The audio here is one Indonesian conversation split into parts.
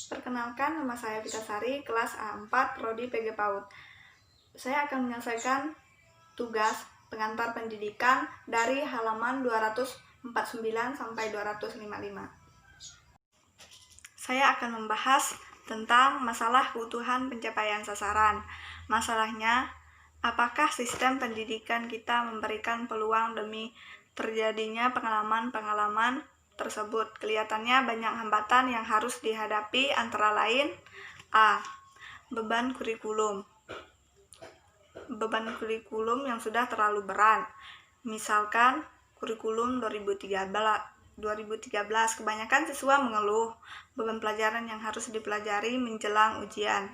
Perkenalkan, nama saya Vitasari, kelas A4, Prodi PG PAUD. Saya akan menyelesaikan tugas pengantar pendidikan dari halaman 249 sampai 255. Saya akan membahas tentang masalah keutuhan pencapaian sasaran. Masalahnya, apakah sistem pendidikan kita memberikan peluang demi terjadinya pengalaman-pengalaman tersebut? Kelihatannya banyak hambatan yang harus dihadapi, antara lain A. Beban kurikulum. Beban kurikulum yang sudah terlalu berat. Misalkan kurikulum 2013, kebanyakan siswa mengeluh beban pelajaran yang harus dipelajari menjelang ujian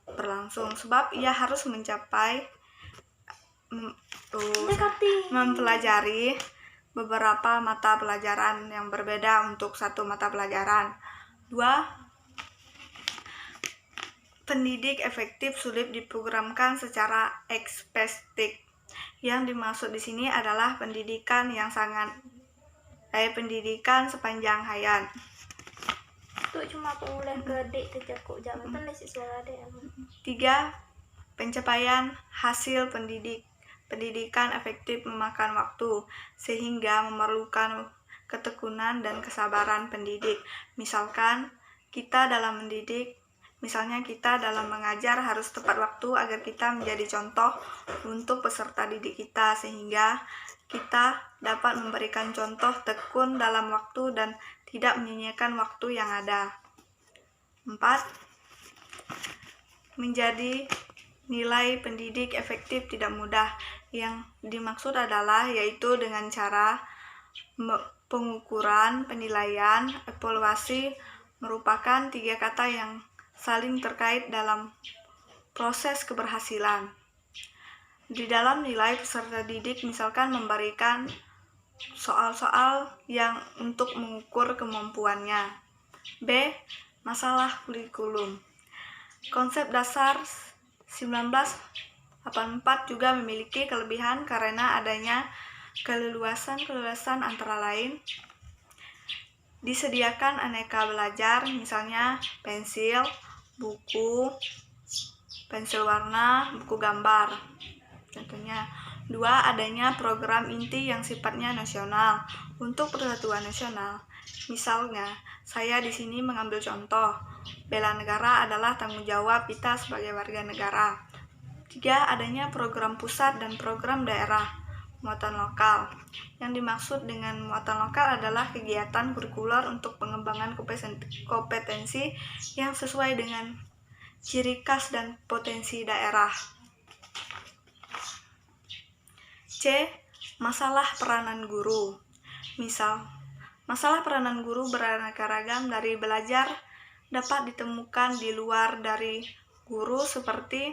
berlangsung, sebab ia harus mempelajari beberapa mata pelajaran yang berbeda untuk satu mata pelajaran. 2. Pendidik efektif sulit diprogramkan secara ekspesif. Yang dimaksud di sini adalah pendidikan sepanjang hayat. Itu cuma penguliah gede tercakup jabatan dari siswa ada. 3. Pencapaian hasil pendidikan efektif memakan waktu, sehingga memerlukan ketekunan dan kesabaran pendidik. Misalnya kita dalam mengajar harus tepat waktu agar kita menjadi contoh untuk peserta didik kita, sehingga kita dapat memberikan contoh tekun dalam waktu dan tidak menyia-nyiakan waktu yang ada. 4. Menjadi nilai pendidik efektif tidak mudah. Yang dimaksud adalah yaitu dengan cara pengukuran, penilaian, evaluasi merupakan 3 kata yang saling terkait dalam proses keberhasilan. Di dalam nilai, peserta didik misalkan memberikan soal-soal yang untuk mengukur kemampuannya. B. Masalah kurikulum. Konsep dasar 1984 juga memiliki kelebihan karena adanya keleluasan antara lain disediakan aneka belajar, misalnya pensil, buku, pensil warna, buku gambar. Contohnya. 2. Adanya program inti yang sifatnya nasional untuk persatuan nasional. Misalnya, saya di sini mengambil contoh, bela negara adalah tanggung jawab kita sebagai warga negara. 3. Adanya program pusat dan program daerah, muatan lokal. Yang dimaksud dengan muatan lokal adalah kegiatan kurikuler untuk pengembangan kompetensi yang sesuai dengan ciri khas dan potensi daerah. C. Masalah peranan guru. Masalah peranan guru beraneka ragam. Dari belajar dapat ditemukan di luar dari guru seperti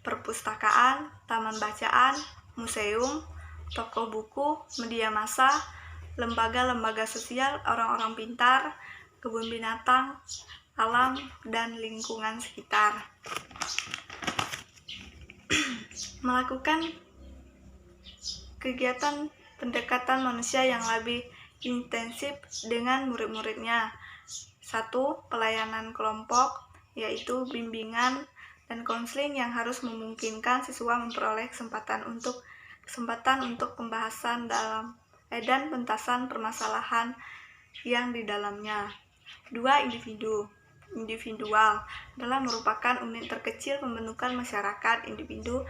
perpustakaan, taman bacaan, museum, toko buku, media massa, lembaga-lembaga sosial, orang-orang pintar, kebun binatang, alam, dan lingkungan sekitar. Melakukan kegiatan pendekatan manusia yang lebih intensif dengan murid-muridnya. 1. Pelayanan kelompok, yaitu bimbingan dan konseling yang harus memungkinkan siswa memperoleh kesempatan untuk pembahasan dan pentasan permasalahan yang di dalamnya. 2. Individual adalah merupakan unit terkecil pembentukan masyarakat. Individu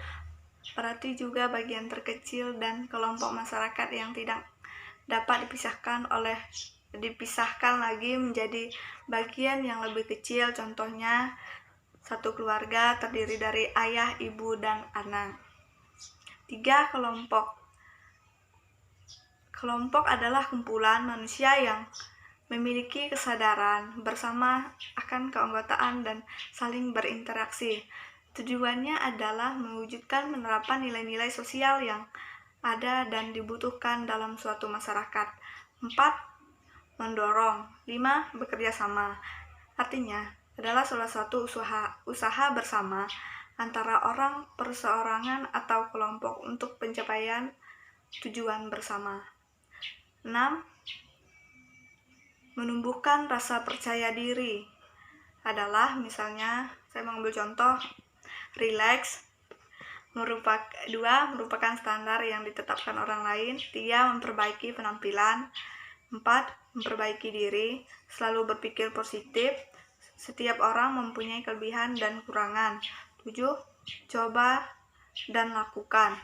berarti juga bagian terkecil dan kelompok masyarakat yang tidak dapat dipisahkan lagi menjadi bagian yang lebih kecil. Contohnya, satu keluarga terdiri dari ayah, ibu, dan anak. 3. Kelompok adalah kumpulan manusia yang memiliki kesadaran bersama akan keanggotaan dan saling berinteraksi. Tujuannya adalah mewujudkan penerapan nilai-nilai sosial yang ada dan dibutuhkan dalam suatu masyarakat. 4. Mendorong. 5. Bekerja sama. Artinya adalah salah satu usaha bersama antara orang, perseorangan, atau kelompok untuk pencapaian tujuan bersama. 6. Menumbuhkan rasa percaya diri. adalah, misalnya saya mengambil contoh, relax, merupakan standar yang ditetapkan orang lain. 3, memperbaiki penampilan. 4, memperbaiki diri, selalu berpikir positif. Setiap orang mempunyai kelebihan dan kekurangan. 7, coba dan lakukan.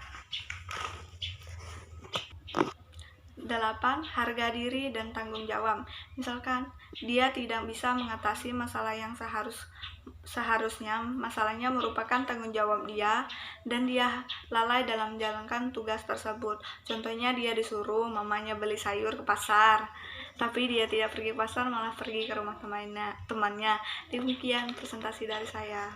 8, harga diri dan tanggung jawab. Misalkan dia tidak bisa mengatasi masalah yang seharusnya masalahnya merupakan tanggung jawab dia dan dia lalai dalam menjalankan tugas tersebut. Contohnya dia disuruh mamanya beli sayur ke pasar, tapi dia tidak pergi ke pasar, malah pergi ke rumah temannya. Demikian presentasi dari saya.